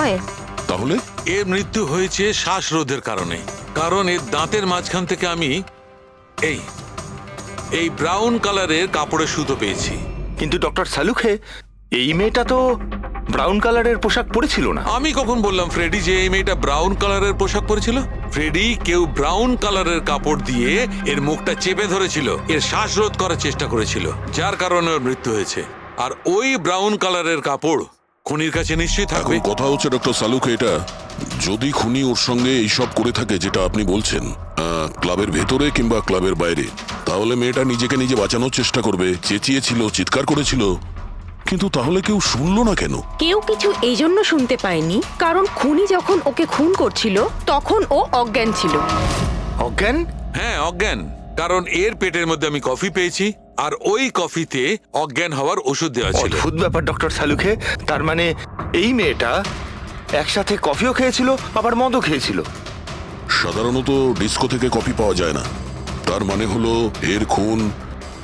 নয়। তাহলে এর মৃত্যু হয়েছে শ্বাসরোধের কারণে, কারণ এর দাঁতের মাঝখান থেকে আমি এই এই ব্রাউন কালারের কাপড়ের সুতো পেয়েছি। কিন্তু ডক্টর সালুখে, এই মেয়েটা তো ব্রাউন কালারের পোশাক পরেছিল না। আমি কখন বললাম ফ্রেডি যে এই মেয়েটা ব্রাউন কালারের পোশাক পরেছিল? ফ্রেডি, কেউ ব্রাউন কালারের কাপড় দিয়ে এর মুখটা চেপে ধরেছিল, এর শ্বাসরোধ করার চেষ্টা করেছিল, যার কারণে ওর মৃত্যু হয়েছে। আর ওই ব্রাউন কালারের কাপড় খুনির কাছে নিশ্চয়ই এখন থাকবে। কথা হচ্ছে ডক্টর সালুকে, এটা যদি খুনি ওর সঙ্গে এইসব করে থাকে যেটা আপনি বলছেন, ক্লাবের ভেতরে কিংবা ক্লাবের বাইরে, তাহলে মেয়েটা নিজেকে নিজে বাঁচানোর চেষ্টা করবে, চেঁচিয়েছিল, চিৎকার করেছিল, কিন্তু তাহলে কেউ শুনলো না কেন? কেউ কিছু এই জন্য শুনতে পায়নি কারণ খুনি যখন ওকে খুন করছিল তখন ও অজ্ঞান ছিল। অজ্ঞান? হ্যাঁ, অজ্ঞান। কারণ এর পেটের মধ্যে আমি কফি পেয়েছি, আর ওই কফিতে অজ্ঞান হওয়ার ওষুধ দেওয়া ছিল। অদ্ভুত ব্যাপার ডক্টর সালুখে। তার মানে এই মেয়েটা একসাথে কফিও খেয়েছিল, আবার মদও খেয়েছিল। সাধারণত ডিস্কো থেকে কফি পাওয়া যায় না, তার মানে হলো এর খুন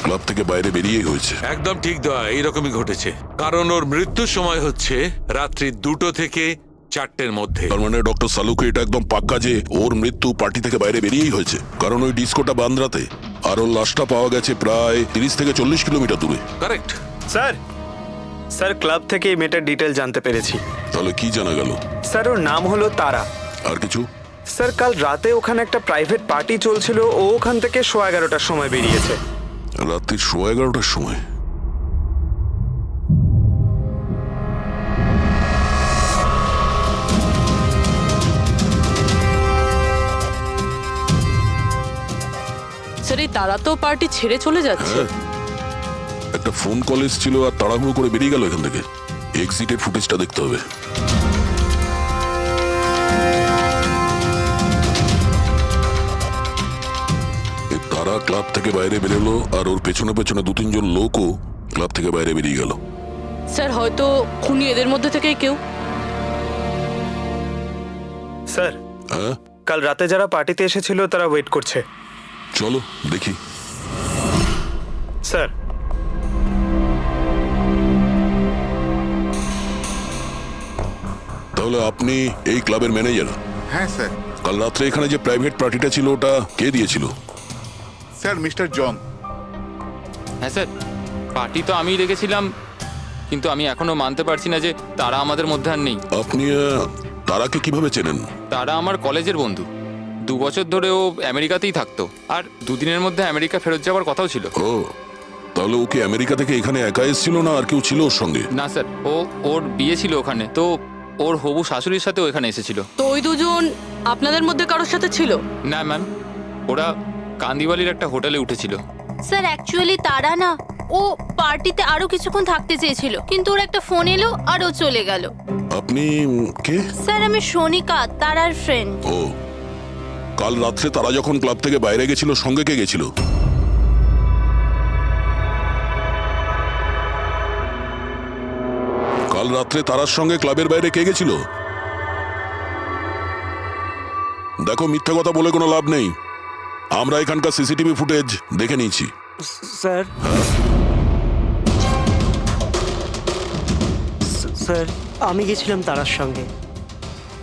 ক্লাব থেকে বাইরে বেরিয়েই হয়েছে। একদম ঠিক দেওয়া, এইরকমই ঘটেছে। কারণ ওর মৃত্যুর সময় হচ্ছে রাত্রি 2টো থেকে 4টের মধ্যে। তার মানে ডক্টর সালুকে এটা একদম পাক্কা যে ওর মৃত্যু পার্টি থেকে বাইরে বেরিয়েই হয়েছে, কারণ ওই ডিস্কোটা বান্দ্রাতে, আর ওর লাশটা পাওয়া গেছে প্রায় 30 থেকে 40 কিলোমিটার দূরে। কারেক্ট। স্যার ক্লাব থেকে এই মেয়েটার ডিটেল জানতে পেরেছি। তাহলে কি জানা গেল? স্যার ওর নাম হলো তারা। আর কিছু? স্যার কাল রাতে ওখানে একটা প্রাইভেট পার্টি চলছিল, ও ওখান থেকে 11:15টার সময় বেরিয়েছে। রাত্রি 11:15টার সময়? স্যার এই তারা তো পার্টি ছেড়ে চলে যাচ্ছে। একটা ফোন কল এসেছিল আর তাড়াহুড়ো করে বেরিয়ে গেল এখান থেকে। এক্সিটের ফুটেজটা দেখতে হবে। তারা ক্লাব থেকে বাইরে বেরোলো আর ওর পেছনে পেছনে 2-3 জন লোকও ক্লাব থেকে বাইরে বেরিয়ে গেল। স্যার হয়তো খুনি এদের মধ্যে থেকেই কেউ। স্যার হ্যাঁ, কাল রাতে যারা পার্টিতে এসেছিল তারা ওয়েট করছে। চলো দেখি। স্যার তাহলে আপনি এই ক্লাবের ম্যানেজার? হ্যাঁ স্যার। কাল রাত্রে এখানে যে প্রাইভেট পার্টিটা ছিল ওটা কে দিয়েছিল? Sir mister John. হ্যাঁ স্যার, পার্টি তো আমিই রেখেছিলাম, কিন্তু আমি এখনো মানতে পারছি না যে তারা আমাদের মধ্যে আর নেই। আপনি তারাকে কিভাবে চেনেন? তারা আমার কলেজের বন্ধু। 2 বছর ধরে ও আমেরিকাতেই থাকতো, আর 2 দিনের মধ্যে আমেরিকা ফেরত যাওয়ার কথাও ছিল। ও, তাহলে ওকে আমেরিকা থেকে এখানে একা এসেছিল না আর কেউ ছিল ওর সঙ্গে? না স্যার, ওর বিয়ে ছিল ওখানে, তো ওর হবু শাশুড়ির সাথে এখানে এসেছিল। তো ওই দুজন আপনাদের মধ্যে কারোর সাথে ছিল? না ম্যাম, ওরা কান্দিওয়ালির একটা হোটেলে উঠেছিল। স্যার অ্যাকচুয়ালি তারা না, ও পার্টিতে আরো কিছুক্ষণ থাকতে চেয়েছিল, কিন্তু ওর একটা ফোন এলো আর ও চলে গেল। আপনি কে? স্যার আমি সোনিকা, তারার ফ্রেন্ড। ও, কাল রাত্রে তারা যখন ক্লাব থেকে বাইরে গেছিল সঙ্গে কে গেছিল? কাল রাত্রে তারার সঙ্গে ক্লাবের বাইরে কে গেছিল? দেখো, মিথ্যা কথা বলে কোনো লাভ নেই। আমরা এখানকার সিসিটিভি ফুটেজ দেখে নিয়েছি। স্যার স্যার আমি গেছিলাম তারার সঙ্গে।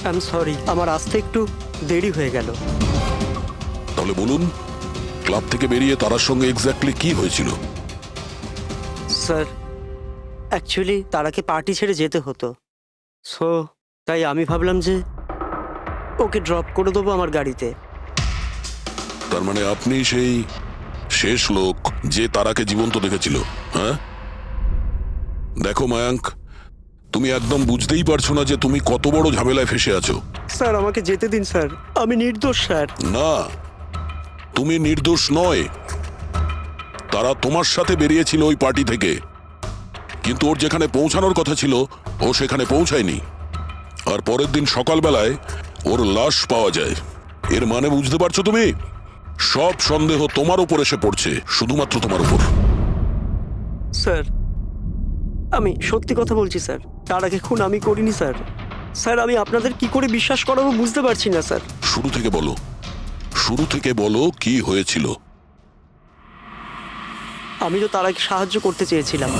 আই এম সরি, আমার আসতে একটু দেরি হয়ে গেল। তাহলে বলুন, ক্লাব থেকে বেরিয়ে তারার সঙ্গে এক্স্যাক্টলি কি হয়েছিল? স্যার অ্যাকচুয়ালি তারাকে পার্টি ছেড়ে যেতে হতো, সো তাই আমি ভাবলাম যে ওকে ড্রপ করে দেবো আমার গাড়িতে। তার মানে আপনি সেই শেষ লোক যে তারাকে জীবন্ত দেখেছিল? হ্যাঁ, দেখো মায়াঙ্ক, তুমি একদম বুঝতেই পারছো না যে তুমি কত বড় ঝামেলায় ফেসে আছো। স্যার আমাকে যেতে দিন স্যার, আমি নির্দোষ স্যার। না, তুমি নির্দোষ নয়। তারা তোমার সাথে বেরিয়েছিল ওই পার্টি থেকে, কিন্তু ওর যেখানে পৌঁছানোর কথা ছিল ও সেখানে পৌঁছায়নি, আর পরের দিন সকালবেলায় ওর লাশ পাওয়া যায়। এর মানে বুঝতে পারছো তুমি? সব সন্দেহ তোমার উপর এসে পড়ছে, শুধুমাত্র তোমার উপর। স্যার আমি সত্যি কথা বলছি স্যার, তার আগে খুন আমি করিনি স্যার। স্যার আমি আপনাদের কি করে বিশ্বাস করাবো বুঝতে পারছি না স্যার। শুরু থেকে বলো, শুরু থেকে বলো কি হয়েছিল। আমি তো তারাকে সাহায্য করতে চেয়েছিলাম।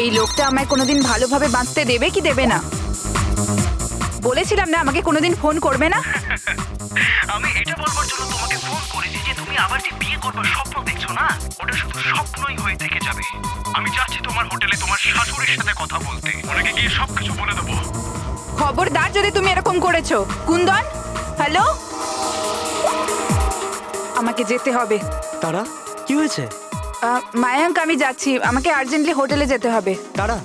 এই লোকটা আমায় কোনোদিন ভালোভাবে বাঁচতে দেবে কি দেবে না? বলেছিলাম না আমাকে কোনোদিন ফোন করবে না। আমি এটা বলবার জন্য তোমাকে ফোন করেছি যে তুমি আবার যে বিয়ে করবার স্বপ্ন দেখছো না, ওটা শুধু স্বপ্নই হয়ে থেকে যাবে। আমি যাচ্ছি তোমার হোটেলে তোমার শাশুড়ির সাথে কথা বলতে, ওনাকে গিয়ে সবকিছু বলে দেবো। খবরদার যদি তুমি এরকম করেছো। কুন্দন, হ্যালো, আমাকে যেতে হবে। তারা কি হয়েছে? মায়াঙ্ক, আমি যাচ্ছি, আমাকে আর্জেন্টলি হোটেলে যেতে হবে। তারা,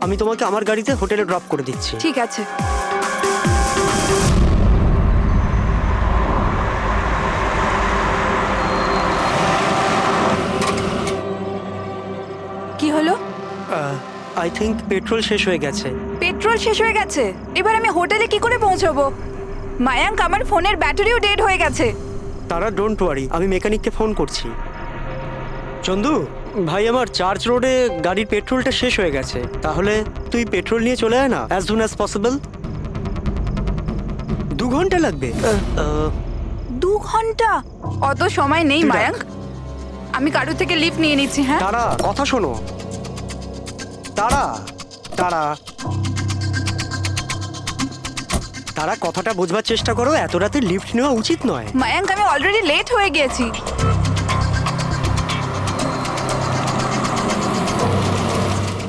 আমি তোমাকে আমার গাড়িতে হোটেলে ড্রপ করে দিচ্ছি। ঠিক আছে। কি হলো? আই থিঙ্ক পেট্রোল শেষ হয়ে গেছে। পেট্রোল শেষ হয়ে গেছে? এবার আমি হোটেলে কি করে পৌঁছবো? মায়াঙ্ক, আমার ফোনের ব্যাটারিও ডেড হয়ে গেছে। তারা, ডোন্ট ওয়ারি, আমি মেকানিককে ফোন করছি। চন্দু ভাই, আমার চার্চ রোডে গাড়ির পেট্রোলটা শেষ হয়ে গেছে। তাহলে তুই পেট্রোল নিয়ে চলে আয় না, অ্যাজ সুন অ্যাজ পসিবল। 2 ঘন্টা লাগবে। 2 ঘন্টা? অত সময় নেই মায়াঙ্ক, আমি কারোর থেকে লিফট নিয়ে নিচ্ছি। হ্যাঁ তারা, কথা শোনো। তারা তারা তারা কথাটা বোঝবার চেষ্টা করো, এত রাতে লিফট নেওয়া উচিত নয়। মায়াঙ্ক, আমি অলরেডি লেট হয়ে গেছি।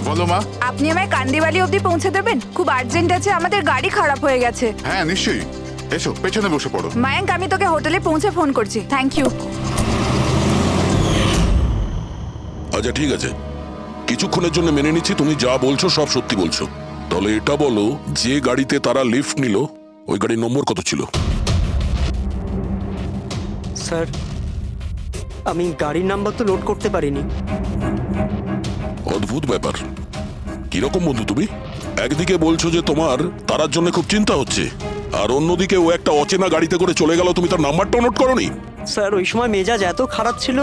বলো মা। আপনি আমায় কান্দিবালি অবধি পৌঁছে দেবেন? খুব আর্জেন্ট আছে, আমাদের গাড়ি খারাপ হয়ে গেছে। হ্যাঁ নিশ্চয়ই, এসো পেছনে বসে পড়ো। মায়াঙ্ক, আমি তোকে হোটেলে পৌঁছে ফোন করছি। Thank you. আচ্ছা ঠিক আছে, কিছুক্ষণের জন্য মেনে নিচ্ছি তুমি যা বলছো সব সত্যি বলছো। তাহলে এটা বলো, যে গাড়িতে তারা লিফট নিল ওই গাড়ির নম্বর কত ছিল? স্যার, আমি গাড়ির নাম্বার তো লোড করতে পারিনি। অদ্ভুত ব্যাপার। কিরকম বন্ধু তুমি? একদিকে বলছো যে তোমার তারার জন্য খুব চিন্তা হচ্ছে, আর অন্যদিকে ও একটা অচেনা গাড়িতে করে চলে গেল, তুমি তার নাম্বারটা নোট করোনি? স্যার, ওই সময় মেজাজ এত খারাপ ছিল,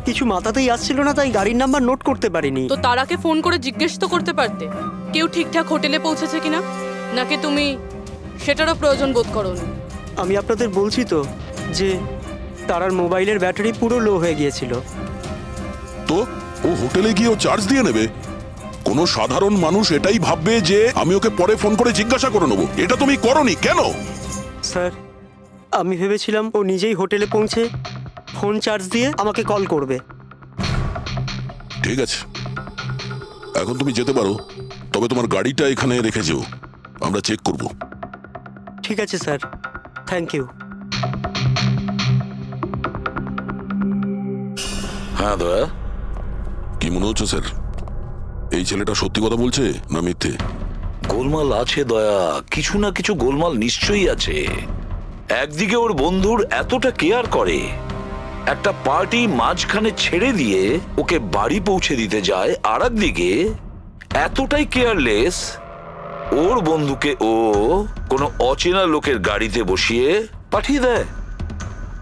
কিছু মাথাতেই আসছিল না, তাই গাড়ির নাম্বার নোট করতে পারিনি। তো তারাকে ফোন করে জিজ্ঞেস তো করতে পারতে কেউ ঠিকঠাক হোটেলে পৌঁছেছে কিনা, নাকি তুমি সেটারও প্রয়োজন বোধ করোনি? আমি আপনাদের বলছি তো যে তারার মোবাইলের ব্যাটারি পুরো লো হয়ে গিয়েছিল। তো ও হোটেলে গিয়ে ও চার্জ দিয়ে নেবে? কোনো সাধারণ মানুষ এটাই ভাববে যে আমি ওকে পরে ফোন করে জিজ্ঞাসা করে নেবো। এটা তুমি করোনি কেন? স্যার, আমি ভেবেছিলাম ও নিজেই হোটেলে পৌঁছে ফোন চার্জ দিয়ে আমাকে কল করবে। ঠিক আছে, এখন তুমি যেতে পারো, তবে তোমার গাড়িটা এখানে রেখে যেও, আমরা চেক করব। ঠিক আছে স্যার, থ্যাংক ইউ। হ্যাঁ দয়া, কি মনে হচ্ছে স্যার? এই ছেলেটা সত্যি কথা বলছে না মিথ্যে? গোলমাল আছে দয়া, কিছু না কিছু গোলমাল নিশ্চয়ই আছে। একদিকে ওর বন্ধুর এতটা কেয়ার করে, একটা পার্টি মাঝখানে ছেড়ে দিয়ে ওকে বাড়ি পৌঁছে দিতে যায়, আর একদিকে এতটাই কেয়ারলেস ওর বন্ধুকে ও কোনো অচেনা লোকের গাড়িতে বসিয়ে পাঠিয়ে দেয়।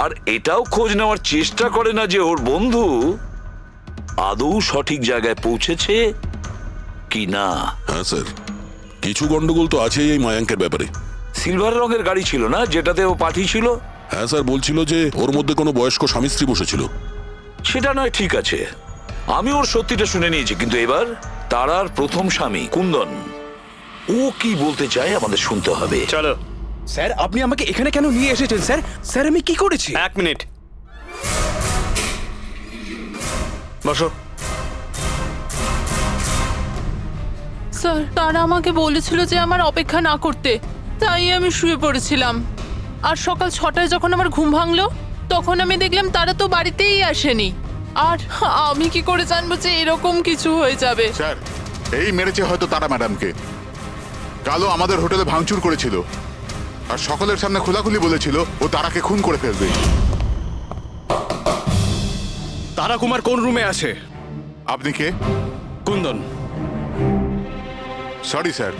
আর এটাও খোঁজ নেওয়ার চেষ্টা করে না যে ওর বন্ধু আদৌ সঠিক জায়গায় পৌঁছেছে কি না। হ্যাঁ স্যার, কিছু গন্ডগোল তো আছেই এই মায়াঙ্কের ব্যাপারে। সিলভার রঙের গাড়ি ছিল না যেটাতে ও পাঠিয়েছিল? হ্যাঁ স্যার, বলছিল যে ওর মধ্যে কোনো বয়স্ক স্বামী স্ত্রী বসেছিল। সেটা নয়, ঠিক আছে, আমি ওর সত্যিটা শুনে নিয়েছি, কিন্তু এবার তারার প্রথম স্বামী কুন্দন, ও কি বলতে চায় আমাদের শুনতে হবে। চলো। স্যার, আপনি আমাকে এখানে কেন নিয়ে এসেছেন স্যার? স্যার, আমি কি করেছি? 1 মিনিট বসো। স্যার, তারা আমাকে বলেছিল যে আমার অপেক্ষা না করতে, তাই আমি শুয়ে পড়েছিলাম। আর সকাল 6টায় যখন আমার ঘুম ভাঙলো, তখন আমি দেখলাম তারা তো বাড়িতেই আসেনি। আর আমি কি করে জানবো যে এরকম কিছু হয়ে যাবে? স্যার, এই মেরেছে হয়তো তারা ম্যাডামকে। কালো আমাদের হোটেলে ভাঙচুর করেছিল, আর সকলের সামনে খোলাখুলি বলেছিল ও তারাকে খুন করে ফেলবে। তারা কুমার কোন রুমে আছে? আপনি কে? কুন্দন। সরি স্যার,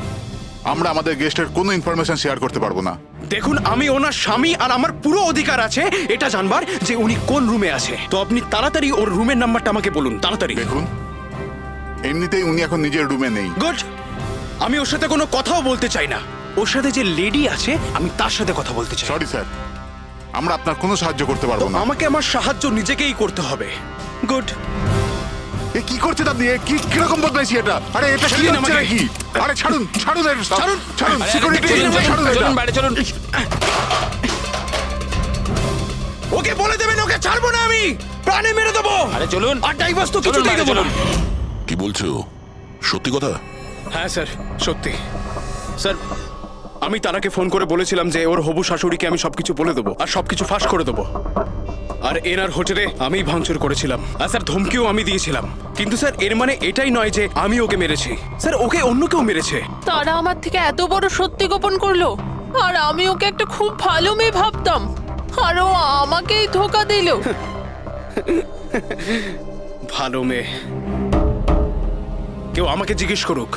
আমরা আমাদের গেস্টের কোনো ইনফরমেশন শেয়ার করতে পারবো না। দেখুন, আমি ওনার স্বামী, আর আমার পুরো অধিকার আছে এটা জানবার যে উনি কোন রুমে আছে। তো আপনি তাড়াতাড়ি ওর রুমের নাম্বারটা আমাকে বলুন, তাড়াতাড়ি। দেখুন, এমনিতেই উনি এখন নিজের রুমে নেই। গুড, আমি ওর সাথে কোনো কথাও বলতে চাই না। ওর সাথে যে লেডি আছে আমি তার সাথে কথা বলতে চাই। সরি স্যার, আমরা আপনার কোনো সাহায্য করতে পারবো না। আমাকে আমার সাহায্য নিজেকেই করতে হবে। গুড। এ কি করছেন আপনি? এ কি কিরকম বদমাইশি এটা? আরে এটা কি হচ্ছে নাকি? আরে ছাড়ুন ছাড়ুন এর, ছাড়ুন ছাড়ুন সিকিউরিটি ছাড়ুন এটা। চলুন বাইরে চলুন। ওকে বলে দেবেন ওকে ছাড়বো না আমি, প্রাণে মেরে দেবো। আরে চলুন। আর ডাইভার্স তো চলুন কিছুতেই বাইরে দেবো না। চলুন। কি বলছো? সত্যি কথা? হ্যাঁ স্যার, সত্যি স্যার। আমি তারাকে ফোন করে বলেছিলাম যে ওর হবু শাশুড়িকে আমি সবকিছু বলে দেবো আর সবকিছু ফাঁস করে দেবো। আর এনার হোটেলে আমি ভাঙচুর করেছিলাম আর স্যার ধমকিও আমি দিয়েছিলাম। কিন্তু স্যার এর মানে এটাই নয় যে আমি ওকে মেরেছি, স্যার ওকে অন্য কেউ মেরেছে। তারা আমার থেকে এত বড় সত্যি গোপন করলো, আর আমি ওকে একটা খুব ভালো মেয়ে ভাবতাম, আর ও আমাকেই ধোকা দিল। ভালো মেয়ে? কেউ আমাকে জিজ্ঞেস করুক,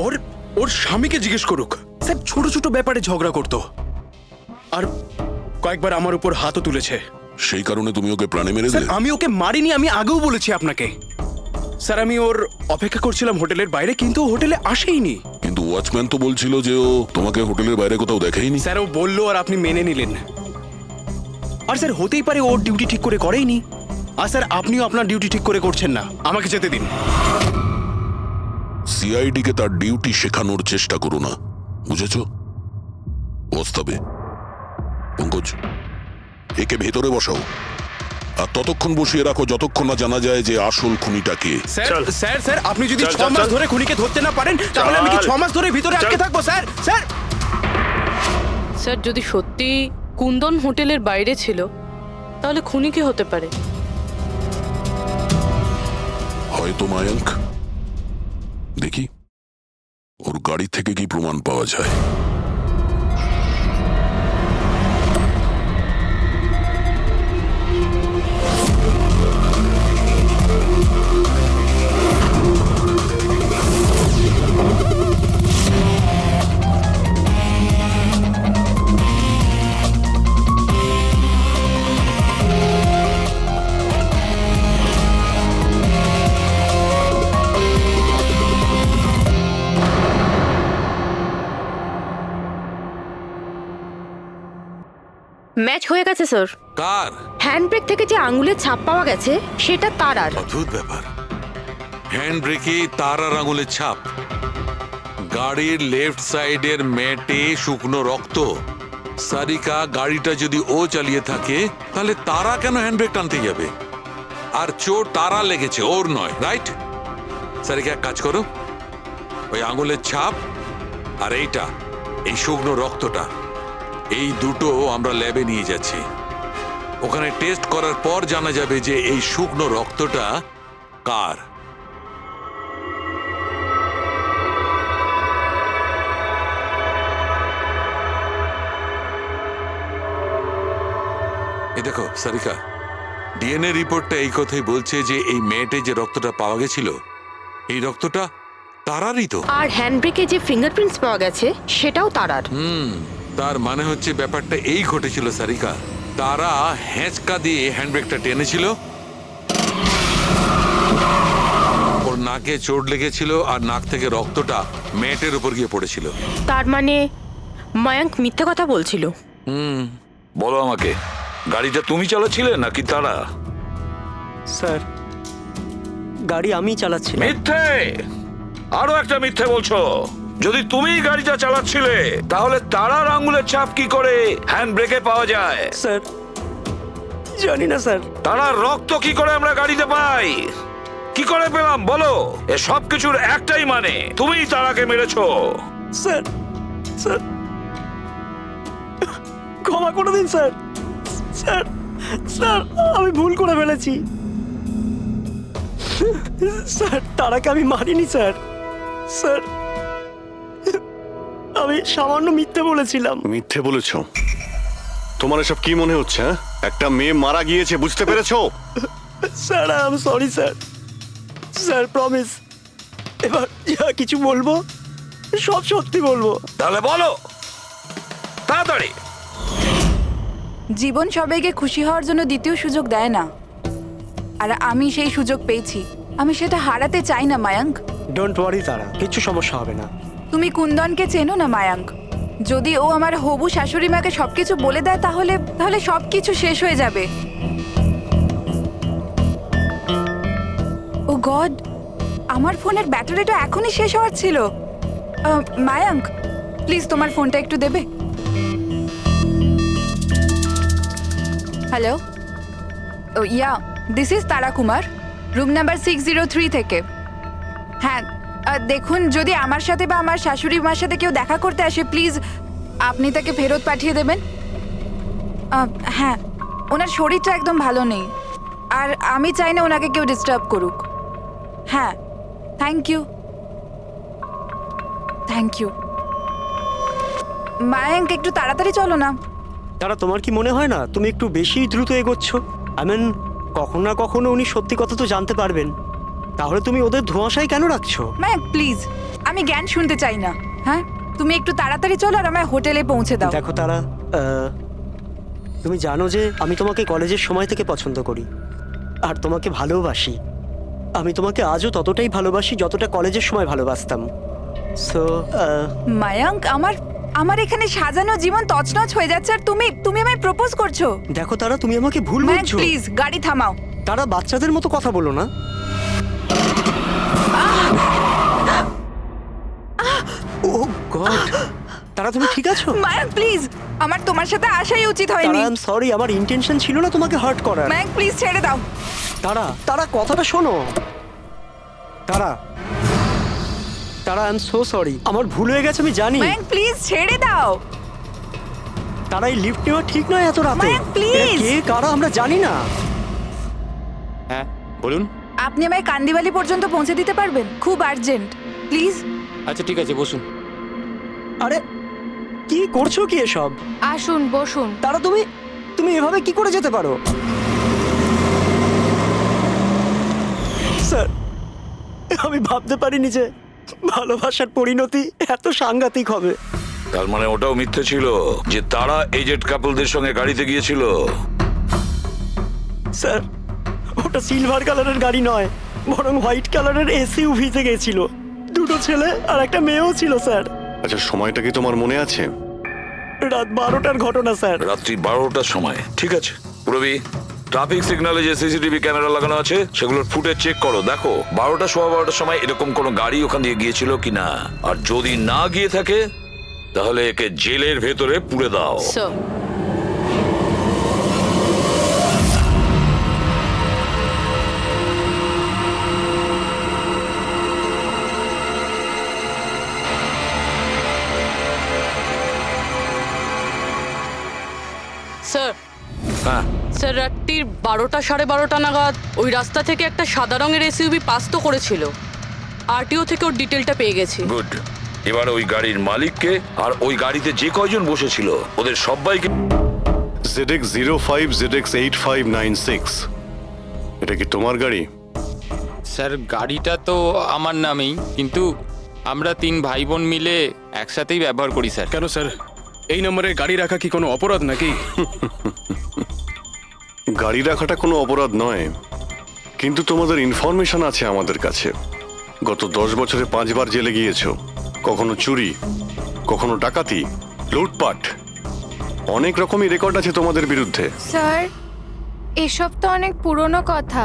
ওর ওর স্বামীকে জিজ্ঞেস করুক। স্যার ছোট ছোট ব্যাপারে ঝগড়া করতো আর কয়েকবার আমার উপর হাতও তুলেছে। সেই কারণে তুমি ওকে প্রাণে মেরে স্যার দিলে? আমি ওকে মারিনি, আমি আগেও বলেছি আপনাকে। স্যার আমি ওর অপেক্ষা করছিলাম হোটেলের বাইরে, কিন্তু ও হোটেলে আসেইনি। কিন্তু ওয়াচম্যান তো বলছিল যে ও তোমাকে হোটেলের বাইরে কোথাও দেখেইনি। স্যার ও বললো আর আপনি মেনে নিলেন। আর স্যার হতেই পারে ওর ডিউটি ঠিক করে করেইনি। আর স্যার আপনিও আপনার ডিউটি ঠিক করে করছেন না, আমাকে যেতে দিন। সিআইডি কে তার ডিউটি শেখানোর চেষ্টা করো না, বুঝেছো? ওস্তাবে পঙ্কজ, একে ভেতরে বসাও আর ততক্ষণ বসিয়ে রাখো যতক্ষণ না জানা যায় যে আসল খুনিটা কে। স্যার স্যার স্যার আপনি যদি 6 মাস ধরে খুনিকে ধরতে না পারেন তাহলে আমি কি 6 মাস ধরে ভিতরে আটকে থাকবো? স্যার স্যার স্যার যদি সত্যি কুন্দন হোটেলের বাইরে ছিল তাহলে খুনি কে হতে পারে? হয়তো মায়াঙ্ক। দেখি ওর গাড়ি থেকে কি প্রমাণ পাওয়া যায়। ম্যাচ হয়ে গেছে স্যার। কার? হ্যান্ডব্রেক থেকে যে আঙুলের ছাপ পাওয়া গেছে সেটা তারার। অদ্ভুত ব্যাপার, হ্যান্ড ব্রেকে তারার আঙুলের ছাপ, গাড়ির লেফট সাইডের ম্যাটে শুকনো রক্ত। সারিকা গাড়িটা যদি ও চালিয়ে থাকে তাহলে তারা কেন হ্যান্ডব্রেক টানতে যাবে? আর চোট তারা লেগেছে, ওর নয়, রাইট? সারিকা এক কাজ করো, ওই আঙুলের ছাপ আর এইটা, এই শুকনো রক্তটা, এই দুটো আমরা ল্যাবে নিয়ে যাচ্ছি। ওখানে টেস্ট করার পর জানা যাবে যে এই শুকনো রক্তটা কার। এই দেখো সারিকা, ডিএনএ রিপোর্টটা এই কথাই বলছে যে এই মেয়েটে যে রক্তটা পাওয়া গেছিল এই রক্তটা তারারই তো। আর হ্যান্ডব্রেকে যে ফিঙ্গারপ্রিন্টস পাওয়া গেছে সেটাও তারার। তার মানে হচ্ছে ব্যাপারটা এই ঘটেছিল সারিকা, তারা হ্যাঁচকা দিয়ে হ্যান্ডব্রেকটা টেনেছিল, ওর নাকে চোট লেগেছিল আর নাক থেকে রক্তটা ম্যাটের উপর গিয়ে পড়েছিল। তার মানে মায়াঙ্ক মিথ্যে কথা বলছিল। বলো আমাকে, গাড়িটা তুমি চালাচ্ছিলে নাকি তারা? স্যার গাড়ি আমি চালাচ্ছিলাম। মিথ্যে, আরো একটা মিথ্যে বলছো। যদি তুমি গাড়িটা চালাচ্ছিলে তাহলে তারার আঙ্গুলের ছাপ কি করে হ্যান্ড ব্রেকে পাওয়া যায়? স্যার জানি না স্যার। তারার রক্ত কি করে আমরা গাড়িতে পাই? কি করে পেলাম বলো? এ সব কিছুর একটাই মানে, তুমিই তারাকে মেরেছো। স্যার স্যার ক্ষমা করে দিন স্যার। স্যার স্যার আমি ভুল করে ফেলেছি স্যার। তারাকে আমি মারিনি স্যার। স্যার আমি সামান্য মিথ্যে বলেছিলাম। মিথ্যে বলেছ? তোমার এসব কি মনে হচ্ছে? একটা মেয়ে মারা গিয়েছে, বুঝতে পেরেছো? Sir I am sorry sir. Sir promise, এবার যা কিছু বলবো সব সত্যি বলবো। তাহলে বলো তাড়াতাড়ি। জীবন সবাইকে খুশি হওয়ার জন্য দ্বিতীয় সুযোগ দেয় না, আর আমি সেই সুযোগ পেয়েছি। আমি সেটা হারাতে চাই না মায়াঙ্ক। ডোন্ট ওয়ারি তারা, কিছু সমস্যা হবে না। তুমি কুন্দনকে চেনো না মায়াঙ্ক? যদি ও আমার হবু শাশুড়ি মাকে সবকিছু বলে দেয় তাহলে সবকিছু শেষ হয়ে যাবে। আমার ফোনের ব্যাটারিটা এখনই শেষ হওয়ার ছিল। মায়াঙ্ক, প্লিজ তোমার ফোনটা একটু দেবে? Hello, yeah, this is Tara Kumar, room number 603 থেকে। হ্যাঁ, দেখুন, যদি আমার সাথে বা আমার শাশুড়ি মার সাথে কেউ দেখা করতে আসে, প্লিজ আপনি তাকে ফেরত পাঠিয়ে দেবেন। হ্যাঁ, ওনার শরীরটা একদম ভালো নেই, আর আমি চাই না ওনাকে কেউ ডিস্টার্ব করুক। হ্যাঁ, thank you, thank you. Mayank, একটু তাড়াতাড়ি চলো না। তারা, তোমার কি মনে হয় না তুমি একটু বেশি দ্রুত এগোচ্ছ? কখনো না কখনো উনি সত্যি কথা তো জানতে পারবেন, তাহলে তুমি ওদের ধোঁয়াশায় কেন রাখছো? মায়াঙ্ক, প্লিজ, আমি জ্ঞান শুনতে চাই না। হ্যাঁ, তুমি একটু তাড়াতাড়ি চলো আর আমায় হোটেলে পৌঁছে দাও। দেখো তারা, তুমি জানো যে আমি তোমাকে কলেজের সময় থেকে পছন্দ করি আর তোমাকে ভালোবাসি। আমি তোমাকে আজও ততটাই ভালোবাসি যতটা কলেজের সময় ভালোবাসতাম। সো মায়াঙ্ক, আমার এখানে সাজানো জীবন তছনছ হয়ে যাচ্ছে আর তুমি আমায় প্রপোজ করছো। দেখো তারা, তুমি আমাকে ভুল বুঝছো। প্লিজ গাড়ি থামাও। তারা, বাচ্চাদের মতো কথা বলো না। ও গড, তারা তুমি ঠিক আছো? মায়াঙ্ক, প্লিজ, আমার তোমার সাথে আসাই উচিত হয়নি। আই এম সরি, আমার ইন্টেনশন ছিল না তোমাকে হার্ট করার। মায়াঙ্ক, প্লিজ ছেড়ে দাও। তারা কথাটা শোনো। তারা, আই এম সো সরি, আমার ভুল হয়ে গেছে, আমি জানি। মায়াঙ্ক, প্লিজ ছেড়ে দাও। তারা, এই লিফট নেওয়া ঠিক নয় এত রাতে। মায়াঙ্ক, প্লিজ। কে কারা আমরা জানি না। হ্যাঁ বলুন। আপনি আমায় কান্দিবালি পর্যন্ত পৌঁছে দিতে পারবেন? খুব আর্জেন্ট, প্লিজ। আচ্ছা ঠিক আছে, বসুন। আরে কি করছো কি এসব? আসুন বসুন। তারা, তুমি এভাবে কি করে যেতে পারো? স্যার, আমি ভাবতে পারিনি যে ভালোবাসার পরিণতি এত সাংঘাতিক হবে। তার মানে ওটাও মিথ্যে ছিল যে তারা এজেড কাপলদের সঙ্গে গাড়িতে গিয়েছিল? স্যার, ওটা সিলভার কালারের গাড়ি নয়, বরং হোয়াইট কালারের এসইউভিতে গেছিল। দুটো ছেলে আর একটা মেয়েও ছিল স্যার। আচ্ছা, সময়টা কি তোমার মনে আছে? রাত 12টার ঘটনা স্যার। রাত্রি 12টার সময়? ঠিক আছে পুরবি, ট্রাফিক সিগন্যালে যে সিসিটিভি ক্যামেরা লাগানো আছে সেগুলোর ফুটেজ চেক করো, দেখো 12টা সোয়া 12টার সময় এরকম কোনো গাড়ি ওখান দিয়ে গিয়েছিল কিনা। আর যদি না গিয়ে থাকে তাহলে একে জেলের ভেতরে পুড়ে দাও। স্যার, হ্যাঁ স্যার, রাত্রির 12টা সাড়ে 12টা নাগাদ ওই রাস্তা থেকে একটা সাদা রঙের এসইউভি পাস তো করেছিল। আরটিও থেকে ওর ডিটেলটা পেয়ে গেছি। গুড। এবার ওই গাড়ির মালিককে আর ওই গাড়িতে যে কয়জন বসেছিল ওদের সবাইকে। ZX 05 ZX 8596, এটা কি তোমার গাড়ি? স্যার, গাড়িটা তো আমার নামেই, কিন্তু আমরা 3 ভাই বোন মিলে একসাথেই ব্যবহার করি স্যার। কেন স্যার, এই নম্বরে গাড়ি রাখা কি কোনো অপরাধ নাকি? গাড়ি রাখাটা কোনো অপরাধ নয়, কিন্তু তোমাদের ইনফরমেশন আছে আমাদের কাছে। গত 10 বছরে 5 বার জেলে গিয়েছো। কখনো চুরি, কখনো ডাকাতি, লুটপাট, অনেক রকমই রেকর্ড আছে তোমাদের বিরুদ্ধে। স্যার, এসব তো অনেক পুরনো কথা।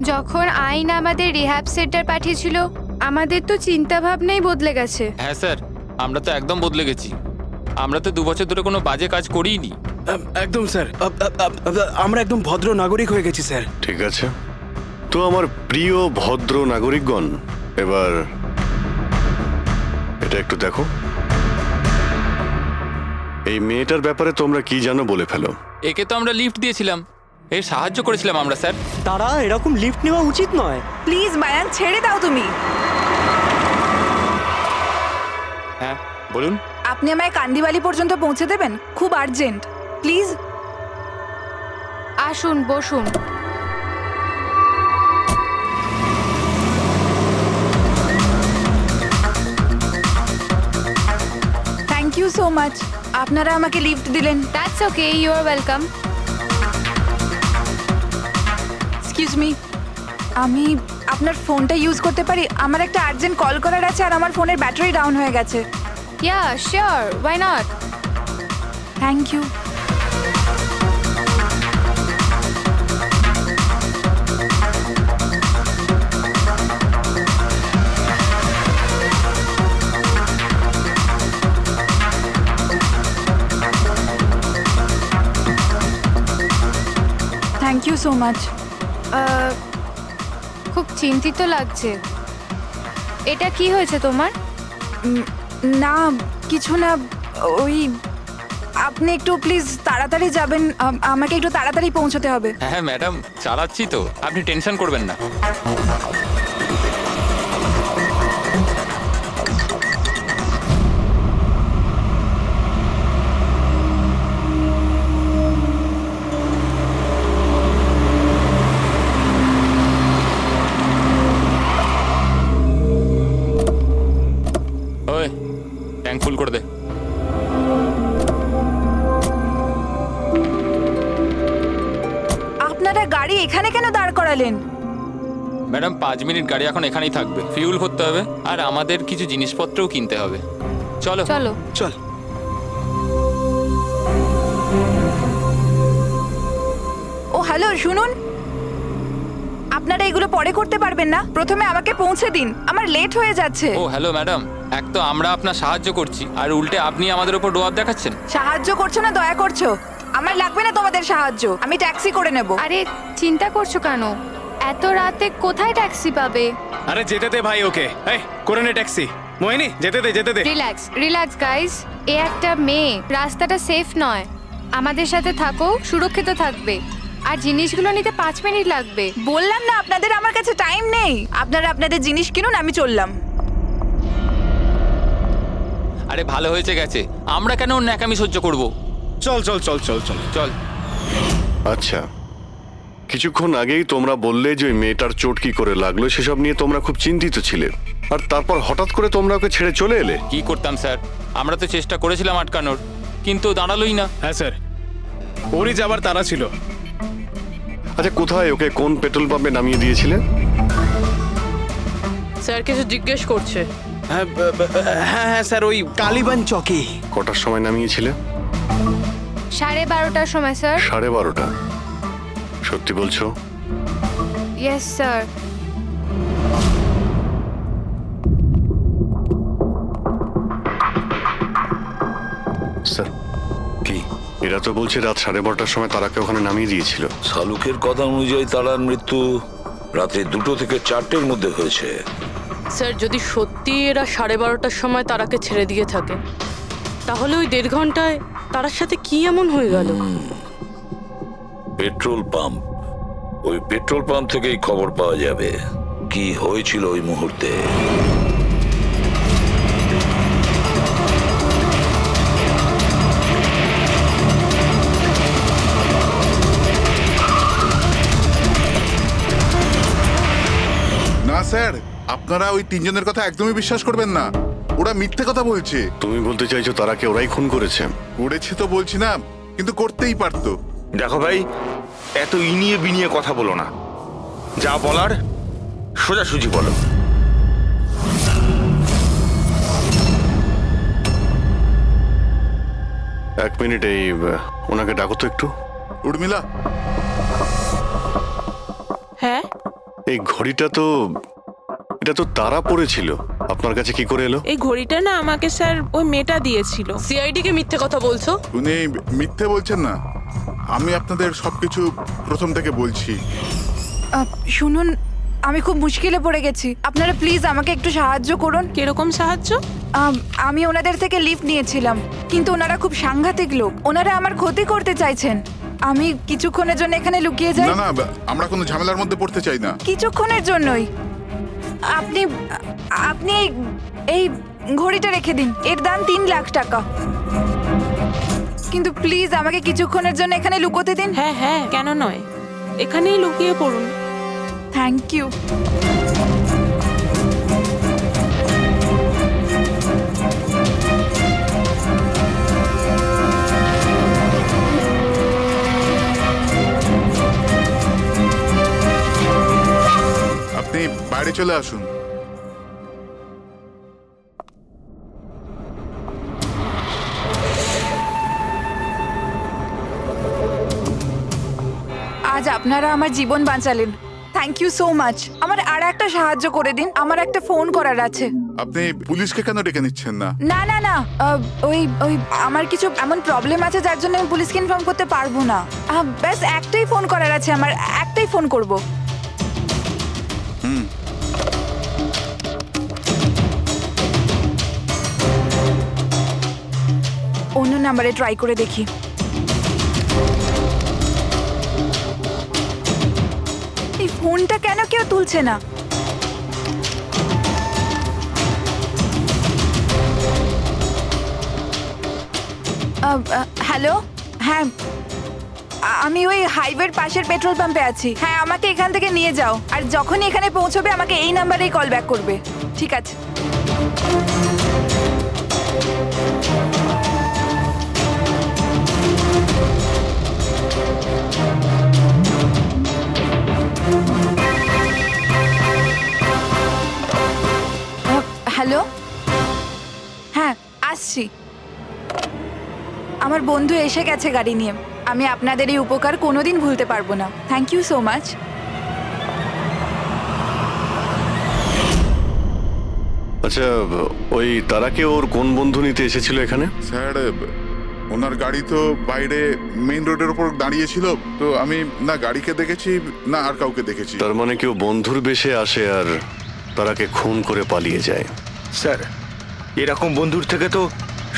যখন আইন আমাদের রিহ্যাব সেন্টার পাঠিয়েছিল, আমাদের তো চিন্তা ভাবনাই বদলে গেছে। হ্যাঁ স্যার, আমরা তো একদম বদলে গেছি। আমরা তো 2 বছর ধরে কোনো বাজে কাজ করিনি। একদম স্যার, আমরা একদম ভদ্র নাগরিক হয়ে গেছি স্যার। ঠিক আছে, তো আমার প্রিয় ভদ্র নাগরিকগণ, এবার এটা একটু দেখো। এই মেয়েটার ব্যাপারে তোমরা কি জানো বলে ফেলো। একে তো আমরা লিফট দিয়েছিলাম, এর সাহায্য করেছিলাম আমরা স্যার। তারা, এরকম লিফট নেওয়া উচিত নয়। প্লিজ মায়াঙ্ক, ছেড়ে দাও তুমি। হ্যাঁ বলুন। আপনি আমায় কান্দিবালি পর্যন্ত পৌঁছে দেবেন? খুব আর্জেন্ট, প্লিজ। আসুন বসুন। থ্যাংক ইউ সো মাচ, আপনারা আমাকে লিফট দিলেন। That's okay, you are welcome. Excuse me, আমি আপনার ফোনটা ইউজ করতে পারি? আমার একটা আর্জেন্ট কল করার আছে আর আমার ফোনের ব্যাটারি ডাউন হয়ে গেছে। Yeah sure, why not. Thank you. So much. খুব চিন্তিত লাগছে। এটা কি হয়েছে তোমার? না কিছু না, ওই আপনি একটু প্লিজ তাড়াতাড়ি যাবেন, আমাকে একটু তাড়াতাড়ি পৌঁছতে হবে। হ্যাঁ ম্যাডাম, চালাচ্ছি তো, আপনি টেনশন করবেন না। ওই ট্যাঙ্ক ফুল করে দে। আপনারা গাড়ি এখানে কেন দাঁড় করালেন? ম্যাডাম 5 মিনিট গাড়ি এখন এখানেই থাকবে, ফিউল ভরতে হবে আর আমাদের কিছু জিনিসপত্রও কিনতে হবে। চলো চলো চল। ও হ্যালো, শুনুন, আপনারা এগুলো পরে করতে পারবেন না? প্রথমে আমাকে পৌঁছে দিন, আমার লেট হয়ে যাচ্ছে। ও হ্যালো ম্যাডাম, এক তো আমরা আপনার সাহায্য করছি আর উল্টে আপনি আমাদের উপর ডোয়াব দেখাচ্ছেন। সাহায্য করছো না দয়া করছো? আমার লাগবে না তোমাদের সাহায্য, আমি ট্যাক্সি করে নেব। আরে চিন্তা করছো কেন? এত রাতে কোথায় ট্যাক্সি পাবে? আরে যেতে দে ভাই ওকে, এই করে নে ট্যাক্সি। মোহিনী যেতে দে যেতে দে। রিল্যাক্স রিল্যাক্স গাইস, এ একটা মেয়ে, রাস্তাটা সেফ নয়। আমাদের সাথে থাকো, সুরক্ষিত থাকবে। আর জিনিসগুলো নিতে 5 মিনিট লাগবে। বললাম না আপনাদের আমার কাছে টাইম নেই। আপনারা আপনাদের জিনিস কিনুন, আমি চললাম। আরে ভালো হয়েছে গেছে, আমরা কেন ওর ন্যাকামি সহ্য করব? চল চল চল চল চল চল। আচ্ছা, কিছুক্ষণ আগেই তোমরা বললে যে ওই মেয়েটার চোট কি করে লাগলো সেসব নিয়ে তোমরা খুব চিন্তিত ছিলে, আর তারপর হঠাৎ করে তোমরা ওকে ছেড়ে চলে এলে। কি করতাম স্যার, আমরা তো চেষ্টা করেছিলাম আটকানোর, কিন্তু দাঁড়ালোই না। হ্যাঁ স্যার, ওরই যাবার তারা ছিল। আচ্ছা, কোথায় ওকে কোন পেট্রোল পাম্পে নামিয়ে দিয়েছিলেন? স্যার কিছু জিজ্ঞেস করছে। হ্যাঁ হ্যাঁ স্যার, ওই কালীবান চকে। কটার সময় নামিয়েছিলে? 12:30টার সময় স্যার। 12:30টা? সত্যি বলছো? Yes sir. স্যার কি এরা তো বলছে রাত 12:30টার সময় তারাকে ওখানে নামিয়ে দিয়েছিল। শালুকের কথা অনুযায়ী তারার মৃত্যু রাতে 2টো থেকে 4টের মধ্যে হয়েছে। স্যার যদি সত্যি এরা 12:30টার সময় তারাকে ছেড়ে দিয়ে থাকে, তাহলে ওই 1.5 ঘন্টায় তারার সাথে কি এমন হয়ে গেল? পেট্রোল পাম্প, ওই পেট্রোল পাম্প থেকেই খবর পাওয়া যাবে কি হয়েছিল ওই মুহূর্তে। না স্যার, আপনারা ওই 3 জনের কথা একদমই বিশ্বাস করবেন না, ওরা মিথ্যে কথা বলছে। তুমি বলতে চাইছো তারাকে ওরাই খুন করেছে? করেছে তো বলছি না, কিন্তু করতেই পারতো। দেখো ভাই, এত ইনিয়ে বিনিয়ে কথা বলো না, যা বলার সোজাসুজি বলো। এক মিনিট, এই ওনাকে ডাকো তো একটু। উর্মিলা, হ্যাঁ এই ঘড়িটা তো, এটা তো তারা পড়েছিল, আপনার কাছে কি করে এলো? এই ঘড়িটা না আমাকে স্যার ওই মেয়েটা দিয়েছিল। সিআইডি কে মিথ্যে কথা বলছো? উনি মিথ্যে বলছেন না, আমি আপনাদের সবকিছু প্রথম থেকে বলছি। শুনুন, আমি খুব মুশকিলে পড়ে গেছি, আপনারা প্লিজ আমাকে একটু সাহায্য করুন। কিরকম সাহায্য? আমি ওনাদের থেকে লিফট নিয়েছিলাম, কিন্তু ওনারা খুব সাংঘাতিক লোক, ওনারা আমার ক্ষতি করতে চাইছেন। আমি কিছুক্ষণের জন্য এখানে লুকিয়ে যাই। না না, আমরা কোনো ঝামেলার মধ্যে পড়তে চাই না। কিছুক্ষণের জন্যই। আপনি আপনি এই ঘড়িটা রেখে দিন, এর দাম 3 লাখ টাকা। কিন্তু প্লিজ আমাকে কিছুক্ষণের জন্য এখানে লুকোতে দিন। হ্যাঁ হ্যাঁ, কেন নয়, এখানেই লুকিয়ে পড়ুন। Thank you. আপনি বাইরে চলে আসুন। আজ আপনারা আমার জীবন বাঁচালেন, থ্যাংক ইউ সো মাচ। আমার আর একটা সাহায্য করে দিন, আমার একটা ফোন করার আছে। আপনি পুলিশকে কেন ডেকে নিচ্ছেন না? না না না ওই ওই আমার কিছু এমন প্রবলেম আছে যার জন্য আমি পুলিশকে ইনফর্ম করতে পারবো না। ব্যাস একটাই ফোন করার আছে আমার, একটাই ফোন করব। অন্য নাম্বারে ট্রাই করে দেখি। এই ফোনটা কেন কেউ তুলছে না? হ্যালো, হ্যাঁ আমি ওই হাইওয়ের পাশের পেট্রোল পাম্পে আছি। হ্যাঁ আমাকে এখান থেকে নিয়ে যাও, আর যখনই এখানে পৌঁছবে আমাকে এই নাম্বারেই কল ব্যাক করবে। ঠিক আছে। হ্যালো, হ্যাঁ আসছি। আমার বন্ধু এসে গেছে গাড়ি নিয়ে। আমি আপনাদের এই উপকার কোনোদিন ভুলতে পারবো না। Thank you so much. আচ্ছা, ওই তারাকে ওর কোন বন্ধু নিতে এসেছিল এখানে? স্যার, ওনার গাড়ি তো বাইরে মেইন রোডের উপর দাঁড়িয়ে ছিল, তো আমি না গাড়িকে দেখেছি না আর কাউকে দেখেছি। তার মানে কেউ বন্ধুর বেশে আসে আর তারাকে খুন করে পালিয়ে যায়। স্যার, এরকম বন্ধুর থেকে তো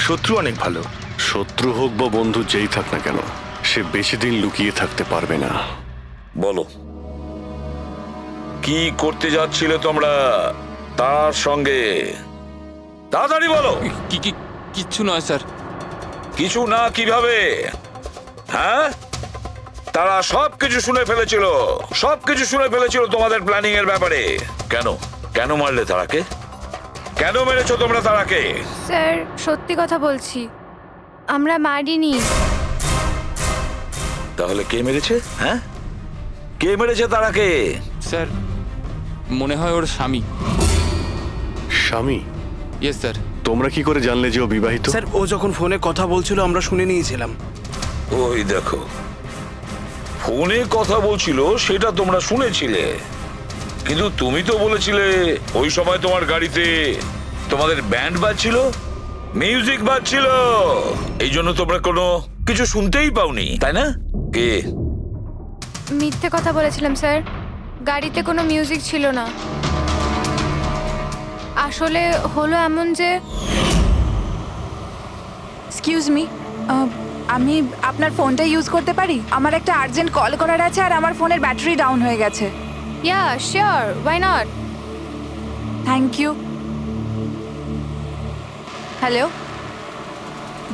শত্রু অনেক ভালো। শত্রু হোক বা বন্ধু যেই থাক না কেন, সে বেশি দিন লুকিয়ে থাকতে পারবে না। বলো, কি করতে যাচ্ছিলে তোমরা তার সঙ্গে? তাড়াতাড়ি বলো। কিচ্ছু নয় স্যার। কিছু না কিভাবে? হ্যাঁ, তারা সবকিছু শুনে ফেলেছিল, সবকিছু শুনে ফেলেছিল তোমাদের প্ল্যানিং এর ব্যাপারে। কেন কেন মারলে তারাকে? কেন মেরেছো তোমরা তারাকে? স্যার সত্যি কথা বলছি, আমরা মারিনি। তাহলে কে মেরেছে? হ্যাঁ, কে মেরেছে তারাকে? স্যার মনে হয় ওর স্বামী। স্বামী? Yes sir. তোমরা কি করে জানলে যে ও বিবাহিত? স্যার, ও যখন ফোনে কথা বলছিল আমরা শুনে নিয়েছিলাম। ওই দেখো, ফোনে কথা বলছিল সেটা তোমরা শুনেছিলে, কিন্তু তুমি তো বলেছিলে ওই সময় তোমার গাড়িতে তোমাদের ব্যান্ড বাজছিল, মিউজিক বাজছিল, এই জন্য তোমরা কোনো কিছু শুনতেই পাওনি, তাই না? কে? মিথ্যে কথা বলেছিলাম স্যার, গাড়িতে কোনো মিউজিক ছিল না। আসলে হলো এমন যে, এক্সকিউজ মি, আমি আপনার ফোনটা ইউজ করতে পারি? আমার একটা আর্জেন্ট কল করার আছে আর আমার ফোনের ব্যাটারি ডাউন হয়ে গেছে। Yeah sure, why not. Thank you. Hello,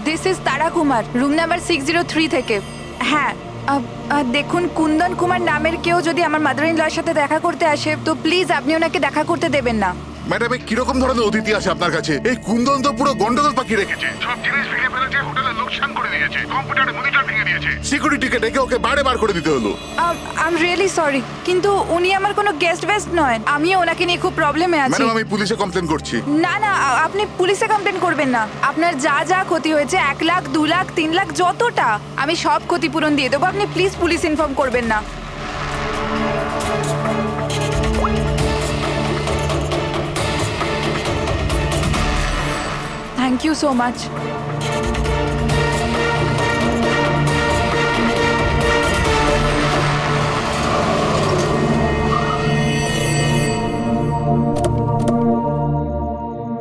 this is Tara Kumar, room number 603 থেকে। হ্যাঁ, দেখুন কুন্দন কুমার নামের কেউ যদি আমার মাদার ইন লর সাথে দেখা করতে আসে তো প্লিজ আপনি ওনাকে দেখা করতে দেবেন না। ম্যাডাম, কিরকম ধরনের অতিথি আসে আপনার কাছে? এই কুন্দন তো পুরো গন্ডগোল পাকিয়ে রেখেছে, সব জিনিস ভেঙে ফেলেছে, হোটেলের লোকসান করে দিয়েছে, কম্পিউটারে মনিটর ভেঙে দিয়েছে, সিকিউরিটিকে ডেকে ওকে বাইরে বার করে দিতে হলো। আই এম রিয়েলি সরি, কিন্তু উনি আমার কোনো গেস্ট বেস্ট নয়। আমি ওনাকে নিয়ে খুব প্রবলেমে আছি। ম্যাডাম, আমি পুলিশে কমপ্লেন করছি। না না, আপনি পুলিশে কমপ্লেন করবেন না। আপনার যা যা ক্ষতি হয়েছে 1 লাখ 2 লাখ 3 লাখ যতটা, আমি সব ক্ষতিপূরণ দিয়ে দেবো। আপনি প্লিজ পুলিশ ইনফর্ম করবেন না। Thank you so much.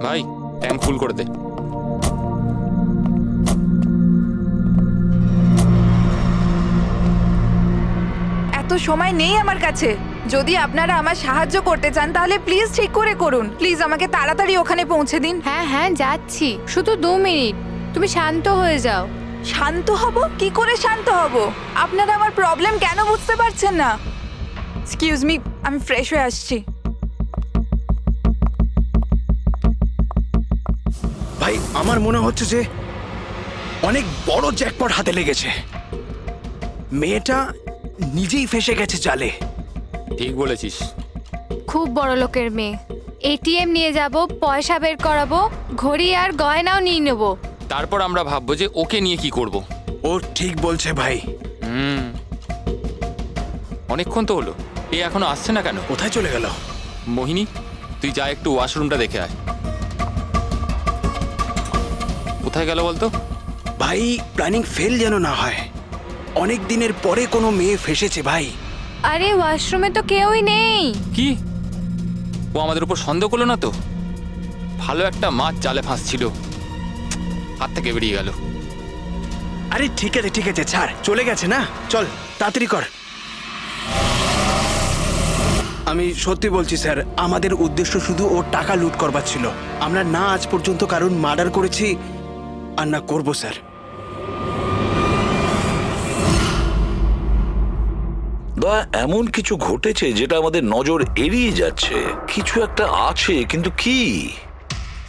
ভাই ট্যাঙ্ক ফুল করে দে। এত সময় নেই আমার কাছে। যদি আপনারা আমার সাহায্য করতে চান তাহলে প্লিজ ঠিক করে করুন। প্লিজ আমাকে তাড়াতাড়ি ওখানে পৌঁছে দিন। হ্যাঁ হ্যাঁ যাচ্ছি, শুধু 2 মিনিট, তুমি শান্ত হয়ে যাও। শান্ত হব? কি করে শান্ত হব? আপনারা আমার প্রবলেম কেন বুঝতে পারছেন না? এক্সকিউজ মি, আমি ফ্রেশ হয়ে আসছি। ভাই, আমার মনে হচ্ছে যে অনেক বড় জ্যাকপট হাতে লেগেছে। মেয়েটা নিজেই ফেসে গেছে জালে। ঠিক বলেছিস। খুব বড় লোকের মেয়ে। এটিএম নিয়ে যাব, পয়সা বের করাবো, ঘড়ি আর গয়নাও নিয়ে নেব। তারপর আমরা ভাববো যে ওকে নিয়ে কি করব। ও ঠিক বলছে ভাই। অনেকক্ষণ তো হলো, এ এখনো আসছে না কেন? কোথায় চলে গেল? মোহিনী, তুই যা একটু ওয়াশরুমটা দেখে আয়। কোথায় গেল বলতো? ভাই প্ল্যানিং ফেল যেন না হয়। অনেক দিনের পরে কোনো মেয়ে ফেসেছে ভাই। আরে ওয়াশরুমে তো কেউই নেই। কি ও আমাদের উপর সন্দেহ করলো না তো? ভালো একটা মাছ জালে ফাঁসছিল, হাত থেকে বেরিয়ে গেল। আরে ঠিক আছে ছাড়, চলে গেছে না, চল তাড়াতাড়ি কর। আমি সত্যি বলছি স্যার, আমাদের উদ্দেশ্য শুধু ওর টাকা লুট করবার ছিল। আমরা না আজ পর্যন্ত কারণ মার্ডার করেছি আর না করবো স্যার। বা এমন কিছু ঘটেছে যেটা আমাদের নজর এড়িয়ে যাচ্ছে। কিছু একটা আছে, কিন্তু কি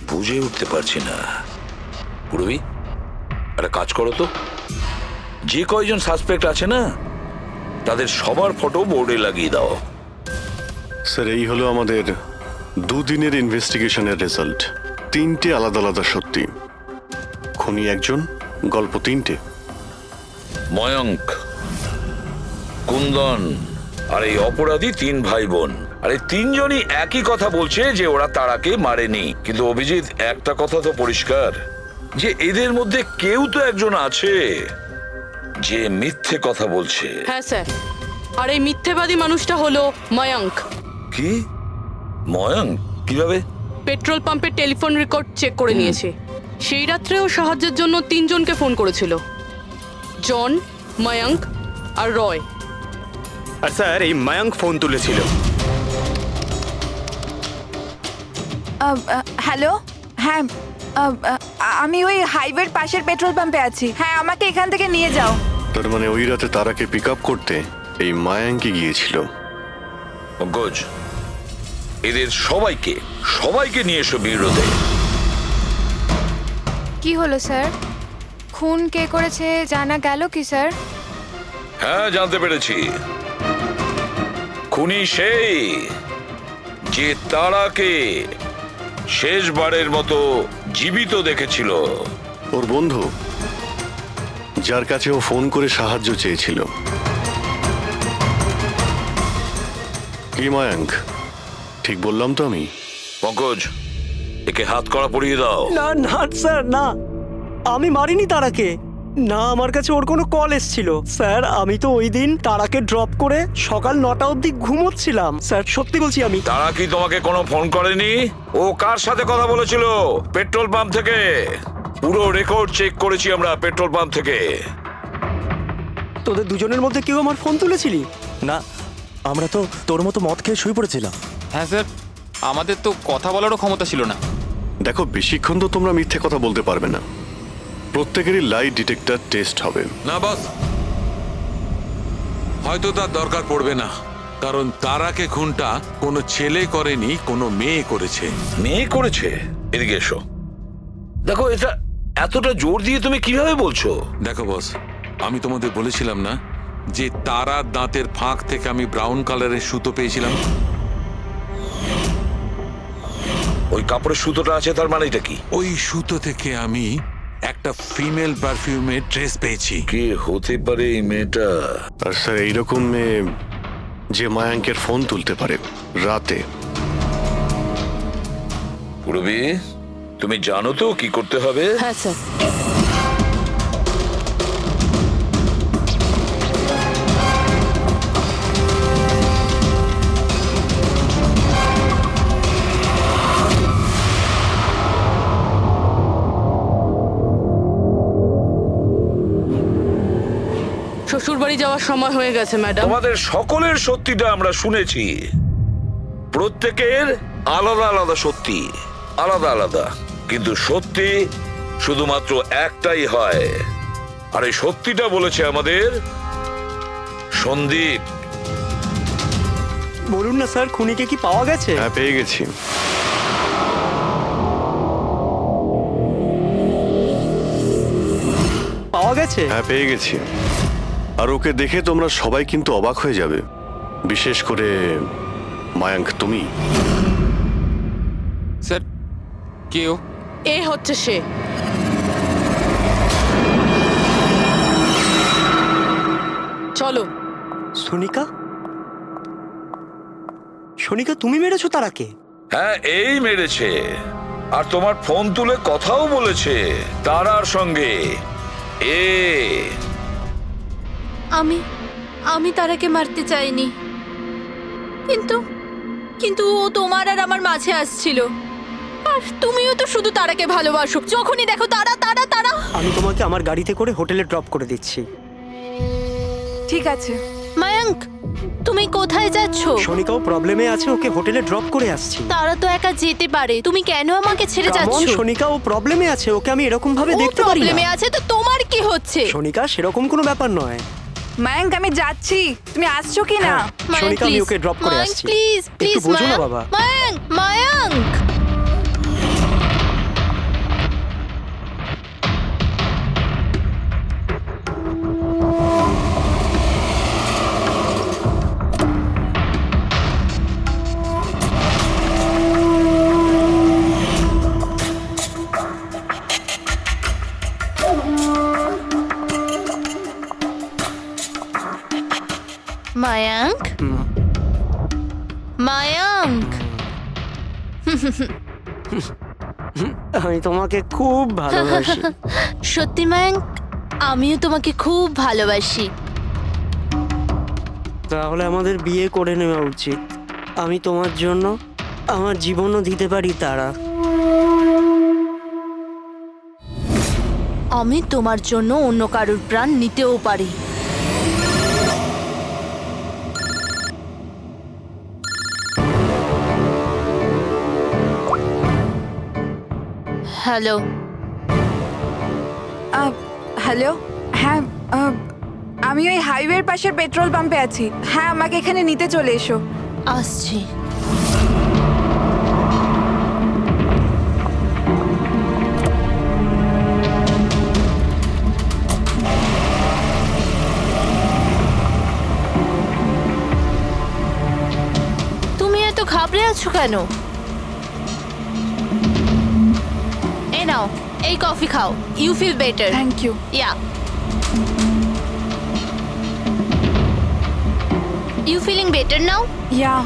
বুঝে উঠতে পারছি না। পুরবি একটা কাজ করো তো, যে কয়জন সাসপেক্ট আছে না তাদের সবার ফটো বোর্ডে লাগিয়ে দাও। স্যার, এই হলো আমাদের দুদিনের ইনভেস্টিগেশনের রেজাল্ট। 3টে আলাদা আলাদা সত্যি। খুনি একজন, গল্প 3টে। ময়ঙ্ক, কুন্দন আর এই অপরাধী 3 ভাই বোন। আর এই 3জনই একই কথা বলছে যে ওরা তারাকে মারেনি। কিন্তু অভিজিৎ, একটা কথা তো পরিষ্কার যে এদের মধ্যে কেউ তো একজন আছে যে মিথ্যে কথা বলছে। হ্যাঁ স্যার, আর এই মিথ্যেবাদী মানুষটা হলো ময়ঙ্ক। কি? ময়ঙ্ক কিভাবে? পেট্রোল পাম্পের টেলিফোন রেকর্ড চেক করে নিয়েছে। সেই রাত্রে ও সাহায্যের জন্য 3 জনকে ফোন করেছিল, জন, ময়ঙ্ক আর রয়। আর স্যার এই মায়াঙ্ক ফোন তুলেছিল। হ্যালো, হ্যাঁ আমি ওই হাইওয়ের পাশের পেট্রোল পাম্পে আছি। হ্যাঁ, আমাকে এখান থেকে নিয়ে যাও। তার মানে ওই রাতে তারাকে পিক আপ করতে এই মায়াঙ্কি গিয়েছিল। পঙ্কজ, এদের সবাইকে নিয়ে এসো বিরোধে। কি হলো স্যার? খুন কে করেছে জানা গেল কি স্যার? হ্যাঁ, জানতে পেরেছি। খুনি সেই যে তারাকে শেষবারের মতো জীবিত দেখেছিল। ওর বন্ধু, যার কাছে ও ফোন করে সাহায্য চেয়েছিল। কি মায়াঙ্ক, ঠিক বললাম তো আমি? পঙ্কজ, একে হাত কড়া পরিয়ে দাও। না না স্যার, না, আমি মারিনি তারাকে। না, আমার কাছে ওর কোনো কল এসেছিল। স্যার, আমি তো ওই দিন তারাকে ড্রপ করে সকাল 9টা অবধি ঘুমোচ্ছিলাম। স্যার, সত্যি বলছি আমি। তারা কি তোমাকে কোনো ফোন করেনি? ও কার সাথে কথা বলেছিল পেট্রোল পাম্প থেকে? পুরো রেকর্ড চেক করেছি আমরা পেট্রোল পাম্প থেকে। তোদের দুজনের মধ্যে কেউ আমার ফোন তুলেছিলি? না, আমরা তো তোর মতো মদ খেয়ে শুয়ে পড়েছিলাম। হ্যাঁ স্যার, আমাদের তো কথা বলারও ক্ষমতা ছিল না। দেখো, বেশিক্ষণ তো তোমরা মিথ্যে কথা বলতে পারবে না। প্রত্যেকেরই লাই ডিটেক্টর টেস্ট হবে। না বস, হয়তো তার দরকার পড়বে না, কারণ তারাকে খুনটা কোনো ছেলে করেনি, কোনো মেয়ে করেছে। মেয়ে করেছে? এদিকে এসো। দেখো, এটা এতটা জোর দিয়ে তুমি কিভাবে বলছো? দেখো বস, আমি তোমাদের বলেছিলাম না যে তারার দাঁতের ফাঁক থেকে আমি ব্রাউন কালারের সুতো পেয়েছিলাম? ওই কাপড়ের সুতোটা আছে, তার মানে এটা কি? ওই সুতো থেকে আমি একটা ফিমেল পারফিউমের ড্রেস পেয়েছি। কে হতে পারে এই মেয়েটা? আর স্যার, এইরকম মেয়ে যে মায়াঙ্কের ফোন তুলতে পারে রাতে। পুরবি, তুমি জানো তো কি করতে হবে? হ্যাঁ স্যার। শ্বশুরবাড়ি যাওয়ার সময় হয়ে গেছে ম্যাডাম। তোমাদের সকলের সত্যিটা আমরা শুনেছি। প্রত্যেকের আলাদা আলাদা সত্যি, আলাদা আলাদা, কিন্তু সত্যি শুধুমাত্র একটাই হয়। আর এই সত্যিটা বলেছে আমাদের সন্দীপ। বলুন না স্যার, খুনিকে কি পাওয়া গেছে? হ্যাঁ, পেয়ে গেছি। পাওয়া গেছে? হ্যাঁ, পেয়ে গেছি। আর ওকে দেখে তোমরা সবাই কিন্তু অবাক হয়ে যাবে, বিশেষ করে মায়াঙ্ক, তুমি। স্যার, কেউ এ হচ্ছে সে। চলো। সোনিকা, সোনিকা, তুমি মেরেছো তারাকে? হ্যাঁ, এই মেরেছে। আর তোমার ফোন তুলে কথাও বলেছে তারার সঙ্গে। আমি তারাকে মারতে চাইনি, কিন্তু কিন্তু ও তোমার আর আমার মাঝে আসছিল। আর তুমিও তো শুধু তারাকে ভালোবাসো, যখনই দেখো তারা তারা তারা। আমি তোমাকে আমার গাড়িতে করে হোটেলে ড্রপ করে দিচ্ছি। ঠিক আছে। মায়াঙ্ক, তুমি কোথায় যাচ্ছ? সোনিকাও প্রবলেমে আছে, ওকে হোটেলে ড্রপ করে আসছি। তারা তো একা যেতে পারে, তুমি কেন আমাকে ছেড়ে যাচ্ছ? সোনিকা ও প্রবলেমে আছে, ওকে আমি এরকম ভাবে দেখতে পারি না। প্রবলেমে আছে তো তোমার কি হচ্ছে? সোনিকা, সেরকম কোনো ব্যাপার নয়। মায়াঙ্ক, আমি যাচ্ছি, তুমি আসছো কি না? সোনিকা, আমি ওকে ড্রপ করে আসছি। প্লিজ প্লিজ একটু বোঝো না বাবা। মায়াঙ্ক, মায়াঙ্ক। মায়াঙ্ক, মায়াঙ্ক। আমি তোমাকে খুব ভালোবাসি। সত্যি মায়াঙ্ক, আমিও তোমাকে খুব ভালোবাসি। তাহলে আমাদের বিয়ে করে নেওয়া উচিত। আমি তোমার জন্য আমার জীবনও দিতে পারি তারা। আমি তোমার জন্য অন্য কারোর প্রাণ নিতেও পারি। হ্যালো। হ্যালো, হ্যাঁ, আমি ওই হাইওয়ের পাশের পেট্রোল পাম্পে আছি। হ্যাঁ, আমাকে এখানে নিতে চলে এসো। আসছি। তুমি এত ঘাবড়ে আছো কেন? এই নাও, এই কফি খাও। You feel better. Thank you. Yeah. You feeling better now? Yeah.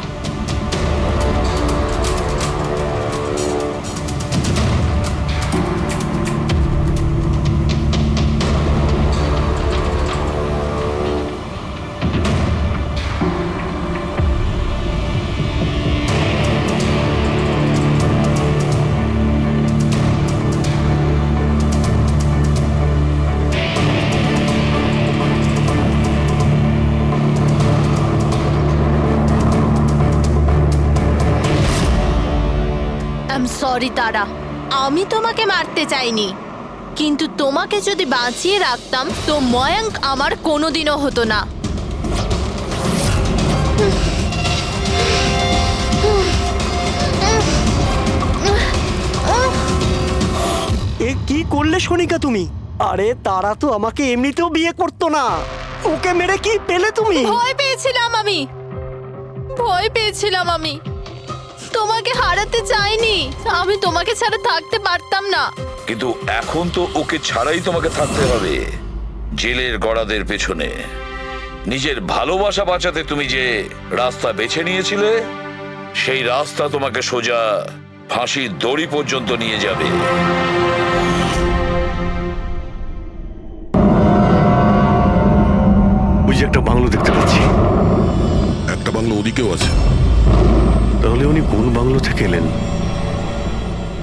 Sorry Tara, আমি তোমাকে মারতে চাইনি, কিন্তু তোমাকে যদি বাঁচিয়ে রাখতাম তো ময়াঙ্ক আমার কোনোদিনও হতো না। এ কি করলে সোনিকা তুমি? আরে তারা তো আমাকে এমনিতেও বিয়ে করতো না, ওকে মেরে কি পেলে তুমি? ভয় পেয়েছিলাম আমি তোমাকে হারাতে চাইনি। আমি তোমাকে ছাড়া থাকতে পারতাম না। কিন্তু এখন তো ওকে ছাড়াই তোমাকে থাকতে হবে জেলের গড়াদের পেছনে। নিজের ভালোবাসা বাঁচাতে তুমি যে রাস্তা বেছে নিয়েছিলে, সেই রাস্তা তোমাকে সোজা ফাঁসির দড়ি পর্যন্ত নিয়ে যাবে। ওই যে একটা বাংলো দেখতে পাচ্ছি। একটা বাংলো ওদিকেও আছে। তাহলে উনি কোন বাংলো থেকে এলেন?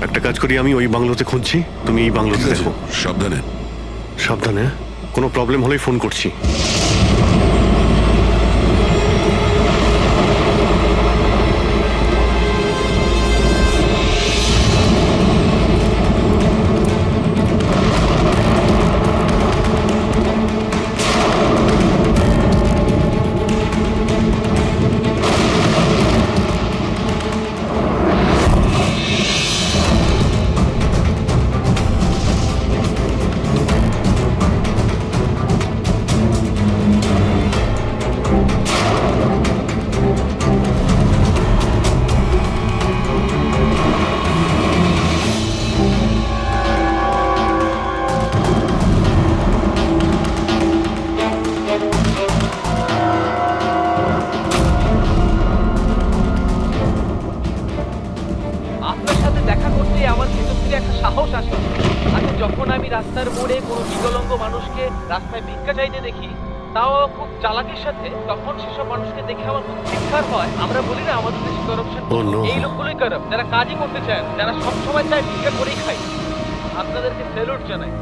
একটা কাজ করি, আমি ওই বাংলোতে খুঁজছি, তুমি এই বাংলোতে দেখো। সাবধানে। সাবধানে, কোনো প্রবলেম হলেই ফোন করছি। ভালোবাসা। আচ্ছা, যখন আমি রাস্তার মোড়ে কোনো বিকলাঙ্গ মানুষকে রাস্তায় ভিক্ষা চাইতে দেখি, তাও খুব চালাকির সাথে, তখন সেসব মানুষকে দেখে আমার খুব চিৎকার হয়। আমরা বলি না আমাদের দেশে করাপশন, এই লোকগুলোই কারাপ্ট, যারা কাজই করতে চায় না, যারা সবসময় চায় ভিক্ষা করেই খায়। আপনাদেরকে স্যালুট জানাই।